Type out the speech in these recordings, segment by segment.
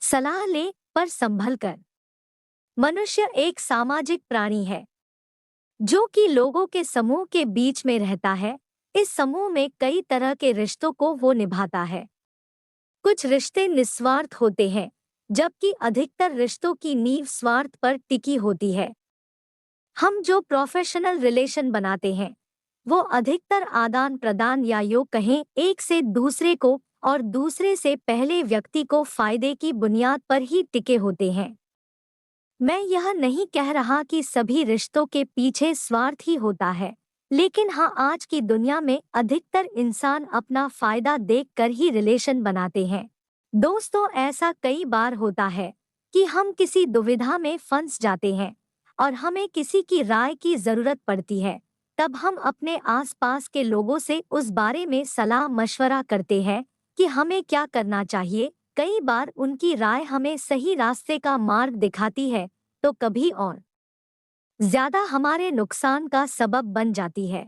सलाह ले पर संभल कर। मनुष्य एक सामाजिक प्राणी है जो कि लोगों के समूह के बीच में रहता है। इस समूह में कई तरह के रिश्तों को वो निभाता है। कुछ रिश्ते निस्वार्थ होते हैं, जबकि अधिकतर रिश्तों की नींव स्वार्थ पर टिकी होती है। हम जो प्रोफेशनल रिलेशन बनाते हैं, वो अधिकतर आदान प्रदान या यूं कहें एक से दूसरे को और दूसरे से पहले व्यक्ति को फायदे की बुनियाद पर ही टिके होते हैं। मैं यह नहीं कह रहा कि सभी रिश्तों के पीछे स्वार्थ ही होता है, लेकिन हाँ, आज की दुनिया में अधिकतर इंसान अपना फायदा देखकर ही रिलेशन बनाते हैं। दोस्तों, ऐसा कई बार होता है कि हम किसी दुविधा में फंस जाते हैं और हमें किसी की राय की जरूरत पड़ती है। तब हम अपने आसपास के लोगों से उस बारे में सलाह मशवरा करते हैं कि हमें क्या करना चाहिए। कई बार उनकी राय हमें सही रास्ते का मार्ग दिखाती है, तो कभी और ज्यादा हमारे नुकसान का सबब बन जाती है।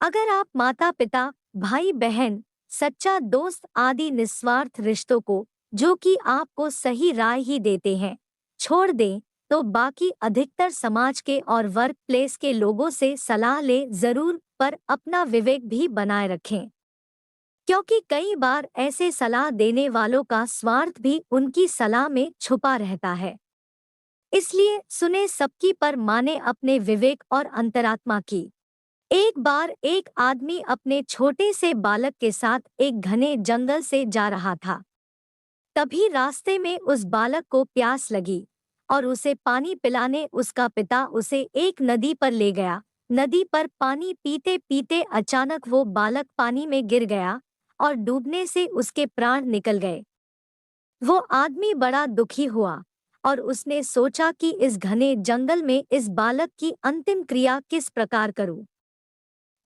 अगर आप माता पिता, भाई बहन, सच्चा दोस्त आदि निस्वार्थ रिश्तों को, जो कि आपको सही राय ही देते हैं, छोड़ दें, तो बाकी अधिकतर समाज के और वर्क प्लेस के लोगों से सलाह ले जरूर, पर अपना विवेक भी बनाए रखें, क्योंकि कई बार ऐसे सलाह देने वालों का स्वार्थ भी उनकी सलाह में छुपा रहता है। इसलिए सुने सबकी पर माने अपने विवेक और अंतरात्मा की। एक बार एक आदमी अपने छोटे से बालक के साथ एक घने जंगल से जा रहा था। तभी रास्ते में उस बालक को प्यास लगी और उसे पानी पिलाने उसका पिता उसे एक नदी पर ले गया। नदी पर पानी पीते पीते अचानक वो बालक पानी में गिर गया और डूबने से उसके प्राण निकल गए। वो आदमी बड़ा दुखी हुआ और उसने सोचा कि इस घने जंगल में इस बालक की अंतिम क्रिया किस प्रकार करूं।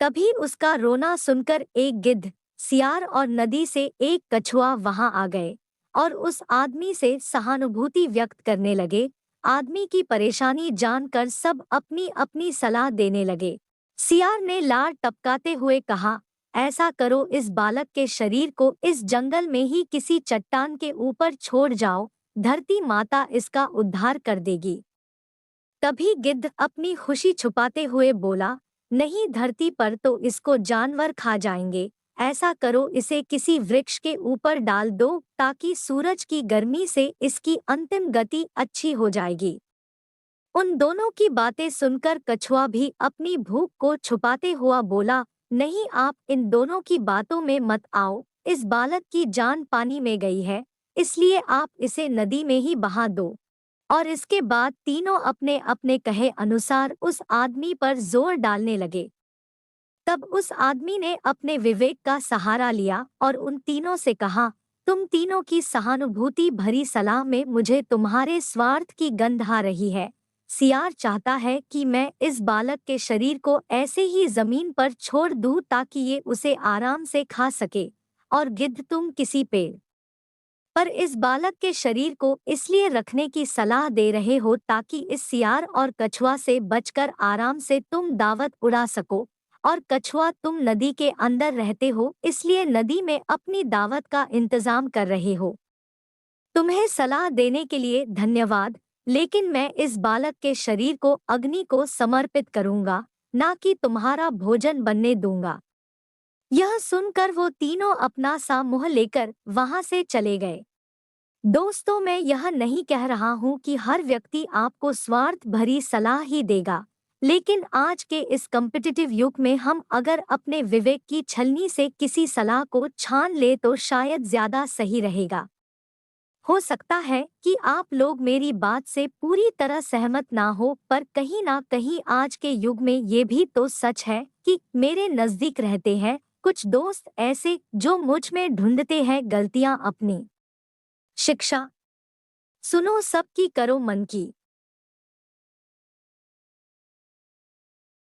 तभी उसका रोना सुनकर एक गिद्ध, सियार और नदी से एक कछुआ वहां आ गए और उस आदमी से सहानुभूति व्यक्त करने लगे। आदमी की परेशानी जानकर सब अपनी अपनी सलाह देने लगे। सियार ने लार टपकाते हुए कहा, ऐसा करो, इस बालक के शरीर को इस जंगल में ही किसी चट्टान के ऊपर छोड़ जाओ, धरती माता इसका उद्धार कर देगी। तभी गिद्ध अपनी खुशी छुपाते हुए बोला, नहीं, धरती पर तो इसको जानवर खा जाएंगे। ऐसा करो, इसे किसी वृक्ष के ऊपर डाल दो ताकि सूरज की गर्मी से इसकी अंतिम गति अच्छी हो जाएगी। उन दोनों की बातें सुनकर कछुआ भी अपनी भूख को छुपाते हुआ बोला, नहीं, आप इन दोनों की बातों में मत आओ। इस बालक की जान पानी में गई है, इसलिए आप इसे नदी में ही बहा दो। और इसके बाद तीनों अपने अपने कहे अनुसार उस आदमी पर जोर डालने लगे। तब उस आदमी ने अपने विवेक का सहारा लिया और उन तीनों से कहा, तुम तीनों की सहानुभूति भरी सलाह में मुझे तुम्हारे स्वार्थ की गंध आ रही है। सियार चाहता है कि मैं इस बालक के शरीर को ऐसे ही जमीन पर छोड़ दूं ताकि ये उसे आराम से खा सके, और गिद्ध, तुम किसी पेड़ पर इस बालक के शरीर को इसलिए रखने की सलाह दे रहे हो ताकि इस सियार और कछुआ से बचकर आराम से तुम दावत उड़ा सको। और कछुआ, तुम नदी के अंदर रहते हो, इसलिए नदी में अपनी दावत का इंतजाम कर रहे हो। तुम्हें सलाह देने के लिए धन्यवाद, लेकिन मैं इस बालक के शरीर को अग्नि को समर्पित करूंगा, ना कि तुम्हारा भोजन बनने दूंगा। यह सुनकर वो तीनों अपना सा मुंह लेकर वहां से चले गए। दोस्तों, मैं यह नहीं कह रहा हूं कि हर व्यक्ति आपको स्वार्थ भरी सलाह ही देगा, लेकिन आज के इस कॉम्पिटिटिव युग में हम अगर अपने विवेक की छलनी से किसी सलाह को छान ले तो शायद ज्यादा सही रहेगा। हो सकता है कि आप लोग मेरी बात से पूरी तरह सहमत ना हो, पर कहीं ना कहीं आज के युग में ये भी तो सच है कि मेरे नजदीक रहते हैं कुछ दोस्त ऐसे जो मुझ में ढूंढते हैं गलतियां अपनी। शिक्षा। सुनो सबकी, करो मन की।